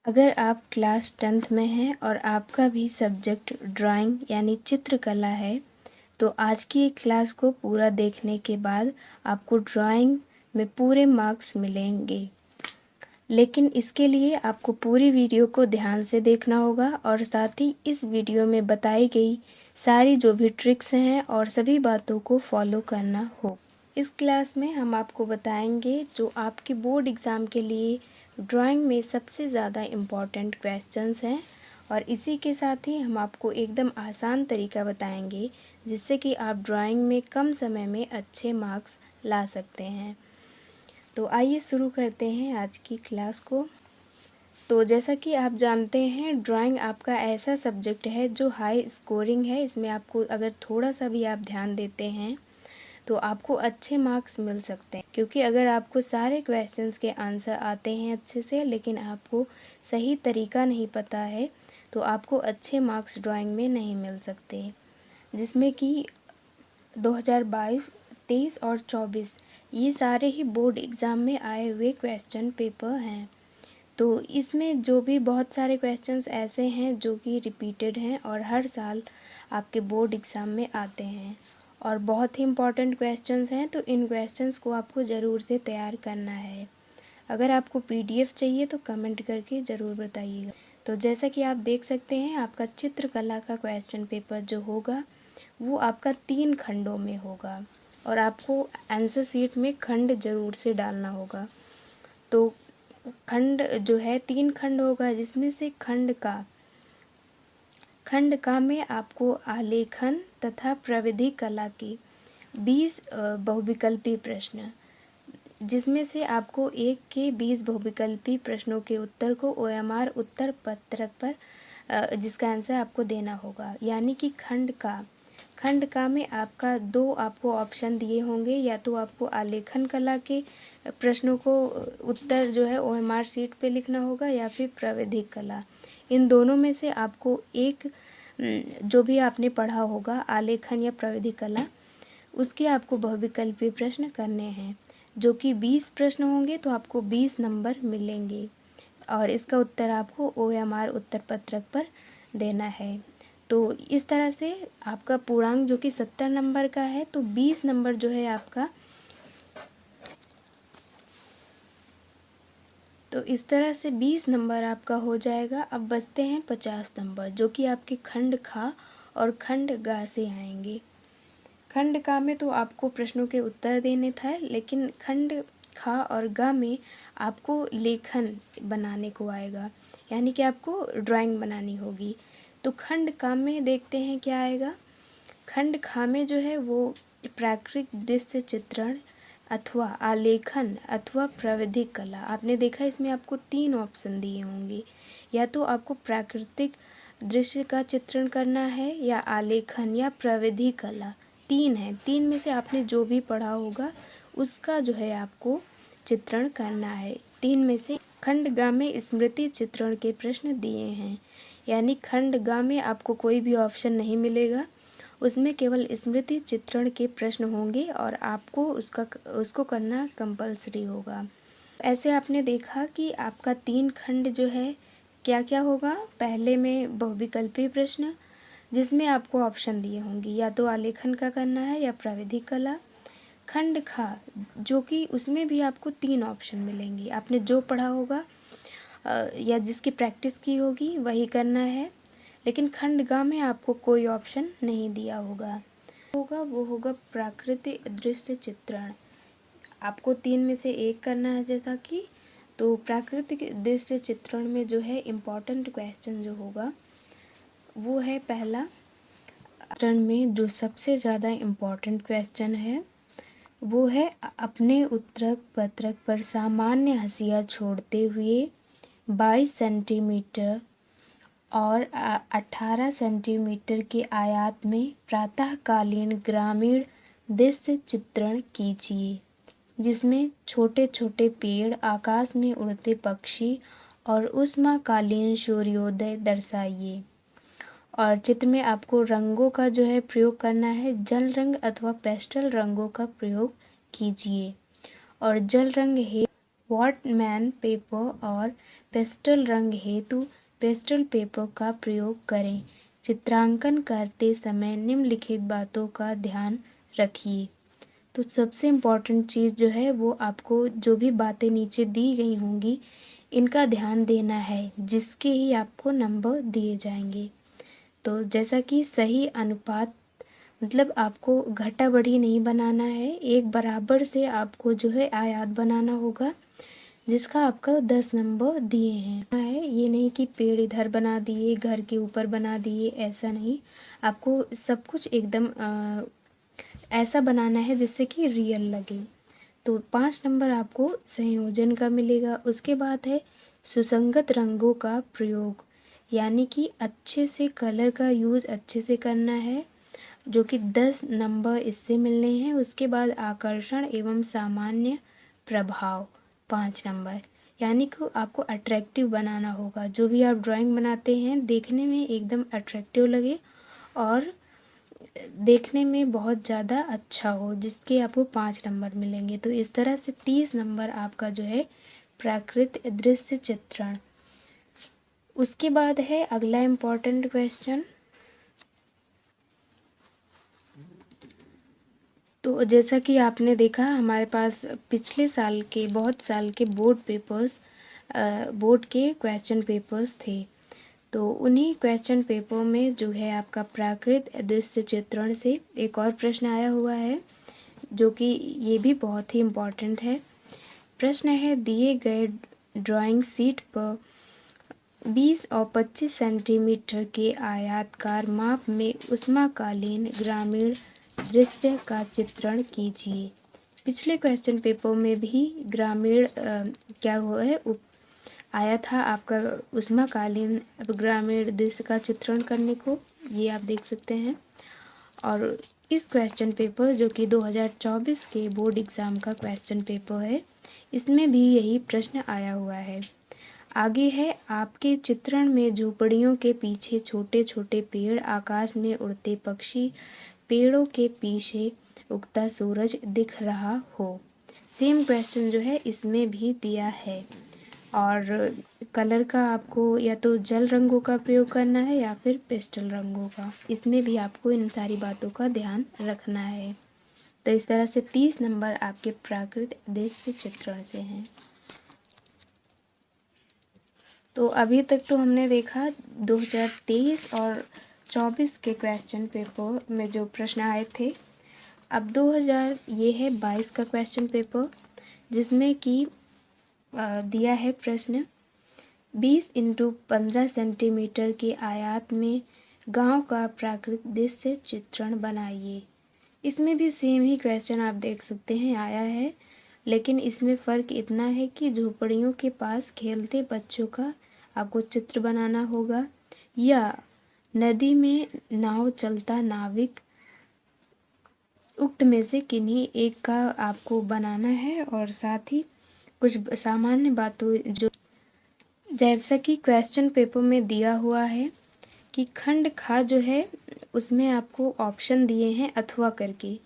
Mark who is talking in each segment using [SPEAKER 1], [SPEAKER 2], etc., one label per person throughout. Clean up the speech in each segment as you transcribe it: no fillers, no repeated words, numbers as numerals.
[SPEAKER 1] अगर आप class 10th में हैं और आपका भी सब्जेक्ट ड्राइंग यानी चित्रकला है, तो आज की क्लास को पूरा देखने के बाद आपको ड्राइंग में पूरे मार्क्स मिलेंगे। लेकिन इसके लिए आपको पूरी वीडियो को ध्यान से देखना होगा और साथ ही इस वीडियो में बताई गई सारी जो भी ट्रिक्स हैं और सभी बातों को फॉलो करना हो। इस क्लास में हम आपको बताएंगे जो आपके बोर्ड एग्ज़ाम के लिए ड्राइंग में सबसे ज़्यादा इम्पॉर्टेंट क्वेश्चंस हैं और इसी के साथ ही हम आपको एकदम आसान तरीका बताएंगे जिससे कि आप ड्राइंग में कम समय में अच्छे मार्क्स ला सकते हैं। तो आइए शुरू करते हैं आज की क्लास को। तो जैसा कि आप जानते हैं ड्राइंग आपका ऐसा सब्जेक्ट है जो हाई स्कोरिंग है। इसमें आपको अगर थोड़ा सा भी आप ध्यान देते हैं तो आपको अच्छे मार्क्स मिल सकते हैं, क्योंकि अगर आपको सारे क्वेश्चंस के आंसर आते हैं अच्छे से लेकिन आपको सही तरीका नहीं पता है तो आपको अच्छे मार्क्स ड्राइंग में नहीं मिल सकते। जिसमें कि 2022, 23 और 24 ये सारे ही बोर्ड एग्ज़ाम में आए हुए क्वेश्चन पेपर हैं। तो इसमें जो भी बहुत सारे क्वेश्चंस ऐसे हैं जो कि रिपीटेड हैं और हर साल आपके बोर्ड एग्ज़ाम में आते हैं और बहुत ही इम्पॉर्टेंट क्वेश्चंस हैं। तो इन क्वेश्चंस को आपको ज़रूर से तैयार करना है। अगर आपको पीडीएफ चाहिए तो कमेंट करके ज़रूर बताइएगा। तो जैसा कि आप देख सकते हैं आपका चित्रकला का क्वेश्चन पेपर जो होगा वो आपका 3 खंडों में होगा और आपको आंसर शीट में खंड ज़रूर से डालना होगा। तो खंड जो है 3 खंड होगा, जिसमें से खंड का में आपको आलेखन तथा प्रविधि कला के 20 बहुविकल्पी प्रश्न, जिसमें से आपको 1 के 20 बहुविकल्पी प्रश्नों के उत्तर को ओएमआर उत्तर पत्रक पर जिसका आंसर आपको देना होगा। यानी कि खंड का में आपका 2 आपको ऑप्शन दिए होंगे, या तो आपको आलेखन कला के प्रश्नों को उत्तर जो है ओएमआर शीट पे लिखना होगा या फिर प्राविधिक कला। इन दोनों में से आपको एक जो भी आपने पढ़ा होगा आलेखन या प्राविधिक कला उसके आपको बहुविकल्पी प्रश्न करने हैं, जो कि 20 प्रश्न होंगे तो आपको 20 नंबर मिलेंगे और इसका उत्तर आपको ओएमआर उत्तर पत्रक पर देना है। तो इस तरह से आपका पूर्णांक जो कि 70 नंबर का है तो 20 नंबर जो है आपका, तो इस तरह से 20 नंबर आपका हो जाएगा। अब बचते हैं 50 नंबर जो कि आपके खंड खा और खंड गा से आएंगे। खंड का में तो आपको प्रश्नों के उत्तर देने थे, लेकिन खंड खा और गा में आपको लेखन बनाने को आएगा, यानी कि आपको ड्राइंग बनानी होगी। तो खंड का में देखते हैं क्या आएगा। खंड खा में जो है वो प्राकृतिक दृश्य चित्रण अथवा आलेखन अथवा प्राविधिक कला। आपने देखा इसमें आपको 3 ऑप्शन दिए होंगे, या तो आपको प्राकृतिक दृश्य का चित्रण करना है या आलेखन या प्राविधिक कला। 3 है, 3 में से आपने जो भी पढ़ा होगा उसका जो है आपको चित्रण करना है। 3 में से खंड गा में स्मृति चित्रण के प्रश्न दिए हैं, यानी खंड गा में आपको कोई भी ऑप्शन नहीं मिलेगा, उसमें केवल स्मृति चित्रण के प्रश्न होंगे और आपको उसको करना कंपलसरी होगा। ऐसे आपने देखा कि आपका 3 खंड जो है क्या क्या होगा। पहले में बहुविकल्पी प्रश्न जिसमें आपको ऑप्शन दिए होंगे, या तो आलेखन का करना है या प्राविधिक कला। खंड खा जो कि उसमें भी आपको 3 ऑप्शन मिलेंगे, आपने जो पढ़ा होगा या जिसकी प्रैक्टिस की होगी वही करना है। लेकिन खंड गा में आपको कोई ऑप्शन नहीं दिया होगा। वो होगा प्राकृतिक दृश्य चित्रण। आपको 3 में से एक करना है जैसा कि, तो प्राकृतिक दृश्य चित्रण में जो है इम्पॉर्टेंट क्वेश्चन जो होगा वो है पहला। चित्रण में जो सबसे ज़्यादा इम्पॉर्टेंट क्वेश्चन है वो है अपने उत्तर पत्रक पर सामान्य हंसिया छोड़ते हुए 22 सेंटीमीटर और 18 सेंटीमीटर के आयात में प्रातःकालीन ग्रामीण दृश्य चित्रण कीजिए, जिसमें छोटे छोटे पेड़, आकाश में उड़ते पक्षी और उष्माकालीन सूर्योदय दर्शाइए। और चित्र में आपको रंगों का जो है प्रयोग करना है, जल रंग अथवा पेस्टल रंगों का प्रयोग कीजिए। और जल रंग है वॉटमैन पेपर और पेस्टल रंग हेतु पेस्टल पेपर का प्रयोग करें। चित्रांकन करते समय निम्नलिखित बातों का ध्यान रखिए। तो सबसे इम्पॉर्टेंट चीज़ जो है वो आपको जो भी बातें नीचे दी गई होंगी इनका ध्यान देना है, जिसके ही आपको नंबर दिए जाएंगे। तो जैसा कि सही अनुपात मतलब आपको घटा बढ़ी नहीं बनाना है, एक बराबर से आपको जो है आयात बनाना होगा जिसका आपका 10 नंबर दिए हैं। ये नहीं कि पेड़ इधर बना दिए, घर के ऊपर बना दिए, ऐसा नहीं। आपको सब कुछ एकदम ऐसा बनाना है जिससे कि रियल लगे। तो 5 नंबर आपको संयोजन का मिलेगा। उसके बाद है सुसंगत रंगों का प्रयोग, यानी कि अच्छे से कलर का यूज़ अच्छे से करना है, जो कि 10 नंबर इससे मिलने हैं। उसके बाद आकर्षण एवं सामान्य प्रभाव 5 नंबर, यानी कि आपको अट्रैक्टिव बनाना होगा। जो भी आप ड्राइंग बनाते हैं देखने में एकदम अट्रैक्टिव लगे और देखने में बहुत ज़्यादा अच्छा हो, जिसके आपको 5 नंबर मिलेंगे। तो इस तरह से 30 नंबर आपका जो है प्राकृतिक दृश्य चित्रण। उसके बाद है अगला इम्पोर्टेंट क्वेश्चन। तो जैसा कि आपने देखा हमारे पास पिछले साल के बहुत साल के बोर्ड के क्वेश्चन पेपर्स थे। तो उन्हीं क्वेश्चन पेपर में जो है आपका प्राकृतिक दृश्य चित्रण से एक और प्रश्न आया हुआ है, जो कि ये भी बहुत ही इम्पोर्टेंट है। प्रश्न है, दिए गए ड्राइंग शीट पर 20 और 25 सेंटीमीटर के आयताकार माप में ऊष्माकालीन ग्रामीण दृश्य का चित्रण कीजिए। पिछले क्वेश्चन पेपर में भी ग्रामीण क्या हुआ है आया था आपका ऊष्माकालीन ग्रामीण दृश्य का चित्रण करने को, ये आप देख सकते हैं। और इस क्वेश्चन पेपर जो कि 2024 के बोर्ड एग्ज़ाम का क्वेश्चन पेपर है, इसमें भी यही प्रश्न आया हुआ है। आगे है, आपके चित्रण में झोपड़ियों के पीछे छोटे छोटे पेड़, आकाश में उड़ते पक्षी, पेड़ों के पीछे उगता सूरज दिख रहा हो। सेम क्वेश्चन जो है इसमें भी दिया है। और कलर का आपको या तो जल रंगों का प्रयोग करना है या फिर पेस्टल रंगों का। इसमें भी आपको इन सारी बातों का ध्यान रखना है। तो इस तरह से 30 नंबर आपके प्राकृतिक दृश्य चित्रण से हैं। तो अभी तक तो हमने देखा 2023 और 24 के क्वेश्चन पेपर में जो प्रश्न आए थे। अब 2022 का क्वेश्चन पेपर, जिसमें कि दिया है प्रश्न 20 × 15 सेंटीमीटर के आयत में गांव का प्राकृतिक दृश्य चित्रण बनाइए। इसमें भी सेम ही क्वेश्चन आप देख सकते हैं आया है, लेकिन इसमें फ़र्क इतना है कि झोपड़ियों के पास खेलते बच्चों का आपको चित्र बनाना होगा, या नदी में नाव चलता नाविक, उक्त में से किन्हीं एक का आपको बनाना है। और साथ ही कुछ सामान्य बातों जो जैसा कि क्वेश्चन पेपर में दिया हुआ है कि खंड खा जो है उसमें आपको ऑप्शन दिए हैं अथवा करके।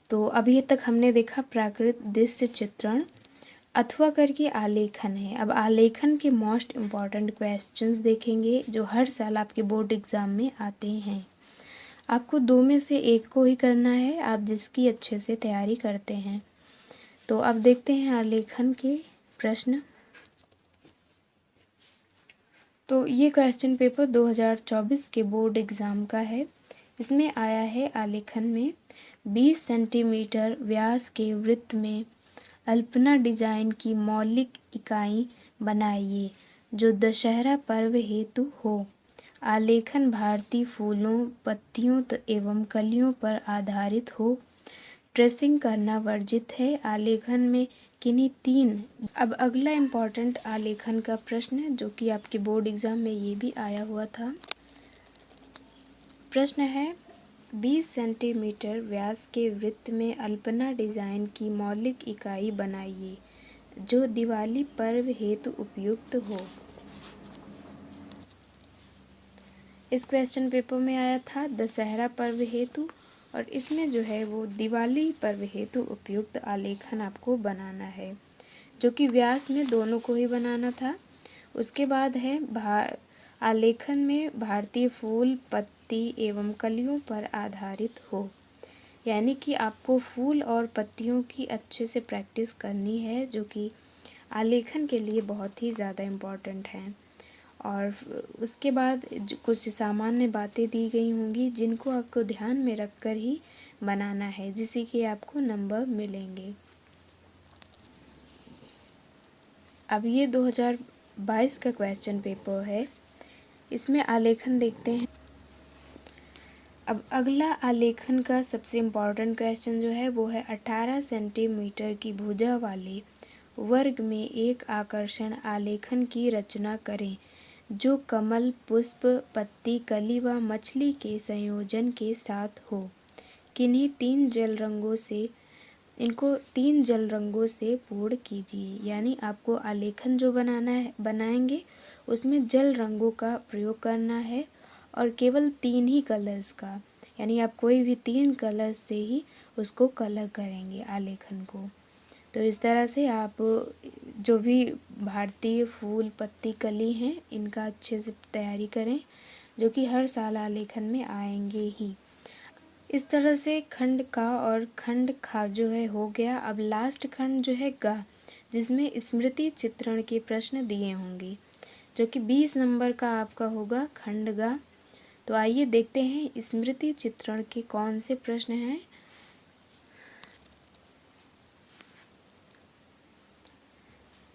[SPEAKER 1] तो अभी तक हमने देखा प्राकृतिक दृश्य चित्रण, अथवा करके आलेखन है। अब आलेखन के मोस्ट इम्पॉर्टेंट क्वेश्चंस देखेंगे जो हर साल आपके बोर्ड एग्ज़ाम में आते हैं। आपको 2 में से एक को ही करना है, आप जिसकी अच्छे से तैयारी करते हैं। तो अब देखते हैं आलेखन के प्रश्न। तो ये क्वेश्चन पेपर 2024 के बोर्ड एग्ज़ाम का है। इसमें आया है आलेखन में 20 सेंटीमीटर व्यास के वृत्त में अल्पना डिजाइन की मौलिक इकाई बनाइए जो दशहरा पर्व हेतु हो। आलेखन भारतीय फूलों, पत्तियों एवं कलियों पर आधारित हो। ट्रेसिंग करना वर्जित है। आलेखन में किन्हीं 3। अब अगला इम्पॉर्टेंट आलेखन का प्रश्न जो कि आपके बोर्ड एग्ज़ाम में ये भी आया हुआ था। प्रश्न है, 20 सेंटीमीटर व्यास के वृत्त में अल्पना डिजाइन की मौलिक इकाई बनाइए जो दिवाली पर्व हेतु उपयुक्त हो। इस क्वेश्चन पेपर में आया था दशहरा पर्व हेतु, और इसमें जो है वो दिवाली पर्व हेतु उपयुक्त आलेखन आपको बनाना है। जो कि व्यास में दोनों को ही बनाना था। उसके बाद है आलेखन में भारतीय फूल, पत्ती एवं कलियों पर आधारित हो। यानी कि आपको फूल और पत्तियों की अच्छे से प्रैक्टिस करनी है, जो कि आलेखन के लिए बहुत ही ज़्यादा इम्पॉर्टेंट है। और उसके बाद कुछ सामान्य बातें दी गई होंगी जिनको आपको ध्यान में रखकर ही बनाना है, जिससे कि आपको नंबर मिलेंगे। अब ये 2022 का क्वेश्चन पेपर है, इसमें आलेखन देखते हैं। अब अगला आलेखन का सबसे इम्पॉर्टेंट क्वेश्चन जो है वो है 18 सेंटीमीटर की भुजा वाले वर्ग में एक आकर्षण आलेखन की रचना करें जो कमल, पुष्प, पत्ती, कली व मछली के संयोजन के साथ हो। इनको तीन जल रंगों से पूर्ण कीजिए। यानी आपको आलेखन जो बनाएंगे उसमें जल रंगों का प्रयोग करना है और केवल 3 ही कलर्स का, यानी आप कोई भी 3 कलर्स से ही उसको कलर करेंगे आलेखन को। तो इस तरह से आप जो भी भारतीय फूल, पत्ती, कली हैं इनका अच्छे से तैयारी करें, जो कि हर साल आलेखन में आएंगे ही। इस तरह से खंड का और खंड खा जो है हो गया। अब लास्ट खंड जो है गा, जिसमें स्मृति चित्रण के प्रश्न दिए होंगे, जो कि 20 नंबर का आपका होगा खंड गा। तो आइए देखते हैं स्मृति चित्रण के कौन से प्रश्न हैं।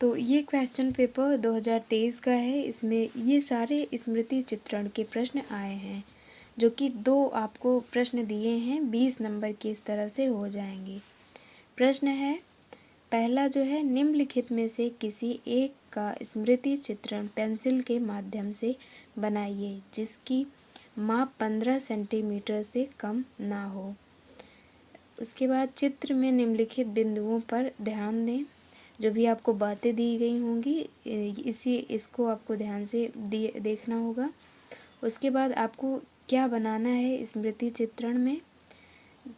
[SPEAKER 1] तो ये क्वेश्चन पेपर 2023 का है। इसमें ये सारे स्मृति चित्रण के प्रश्न आए हैं, जो कि 2 आपको प्रश्न दिए हैं 20 नंबर के, इस तरह से हो जाएंगे। प्रश्न है पहला जो है, निम्नलिखित में से किसी एक का स्मृति चित्रण पेंसिल के माध्यम से बनाइए जिसकी माप 15 सेंटीमीटर से कम ना हो। उसके बाद चित्र में निम्नलिखित बिंदुओं पर ध्यान दें। जो भी आपको बातें दी गई होंगी इसको आपको ध्यान से देखना होगा। उसके बाद आपको क्या बनाना है स्मृति चित्रण में,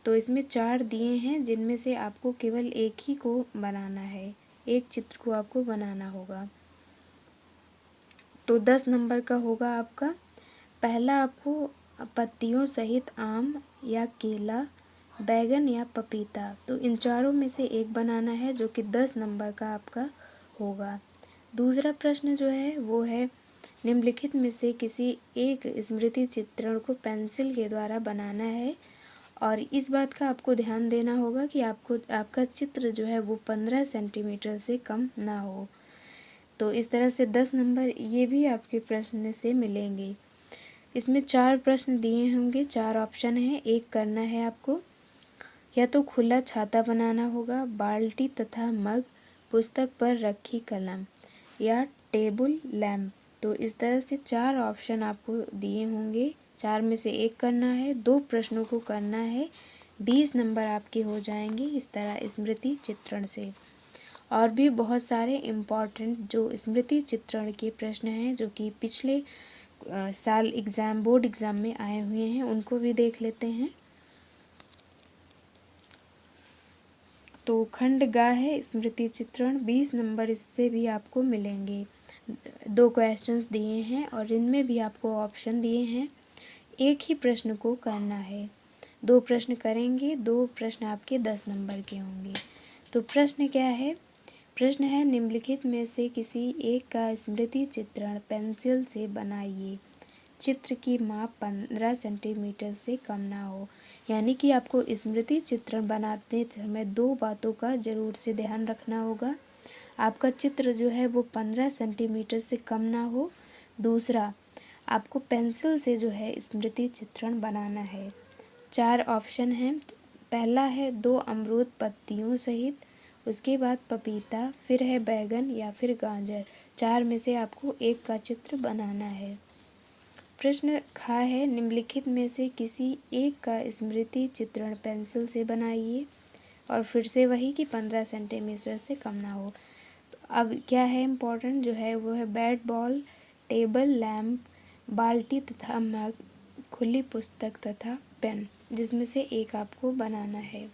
[SPEAKER 1] तो इसमें 4 दिए हैं जिनमें से आपको केवल एक ही को बनाना है, एक चित्र को आपको बनाना होगा। तो 10 नंबर का होगा आपका। पहला आपको पत्तियों सहित आम या केला, बैगन या पपीता, तो इन चारों में से एक बनाना है, जो कि 10 नंबर का आपका होगा। दूसरा प्रश्न जो है वो है निम्नलिखित में से किसी एक स्मृति चित्रण को पेंसिल के द्वारा बनाना है और इस बात का आपको ध्यान देना होगा कि आपका चित्र जो है वो 15 सेंटीमीटर से कम ना हो। तो इस तरह से 10 नंबर ये भी आपके प्रश्न से मिलेंगे। इसमें 4 प्रश्न दिए होंगे, 4 ऑप्शन हैं। एक करना है आपको, या तो खुला छाता बनाना होगा, बाल्टी तथा मग, पुस्तक पर रखी कलम या टेबल लैंप। तो इस तरह से 4 ऑप्शन आपको दिए होंगे, 4 में से एक करना है, 2 प्रश्नों को करना है, 20 नंबर आपके हो जाएंगे इस तरह स्मृति चित्रण से। और भी बहुत सारे इम्पॉर्टेंट जो स्मृति चित्रण के प्रश्न हैं जो कि पिछले साल बोर्ड एग्ज़ाम में आए हुए हैं, उनको भी देख लेते हैं। तो खंड गा है स्मृति चित्रण, 20 नंबर इससे भी आपको मिलेंगे। 2 क्वेश्चंस दिए हैं और इनमें भी आपको ऑप्शन दिए हैं, एक ही प्रश्न को करना है। 2 प्रश्न करेंगे, 2 प्रश्न आपके 10 नंबर के होंगे। तो प्रश्न क्या है? प्रश्न है निम्नलिखित में से किसी एक का स्मृति चित्रण पेंसिल से बनाइए, चित्र की माप 15 सेंटीमीटर से कम ना हो। यानी कि आपको स्मृति चित्रण बनाते समय 2 बातों का ज़रूर से ध्यान रखना होगा। आपका चित्र जो है वो 15 सेंटीमीटर से कम ना हो। दूसरा, आपको पेंसिल से जो है स्मृति चित्रण बनाना है। 4 ऑप्शन हैं। पहला है 2 अमरूद पत्तियों सहित, उसके बाद पपीता, फिर है बैगन या फिर गाजर। 4 में से आपको एक का चित्र बनाना है। प्रश्न खा है निम्नलिखित में से किसी एक का स्मृति चित्रण पेंसिल से बनाइए, और फिर से वही कि 15 सेंटीमीटर से कम ना हो। अब क्या है इम्पोर्टेंट जो है वो है बैट बॉल, टेबल लैंप, बाल्टी तथा मग, खुली पुस्तक तथा पेन, जिसमें से एक आपको बनाना है।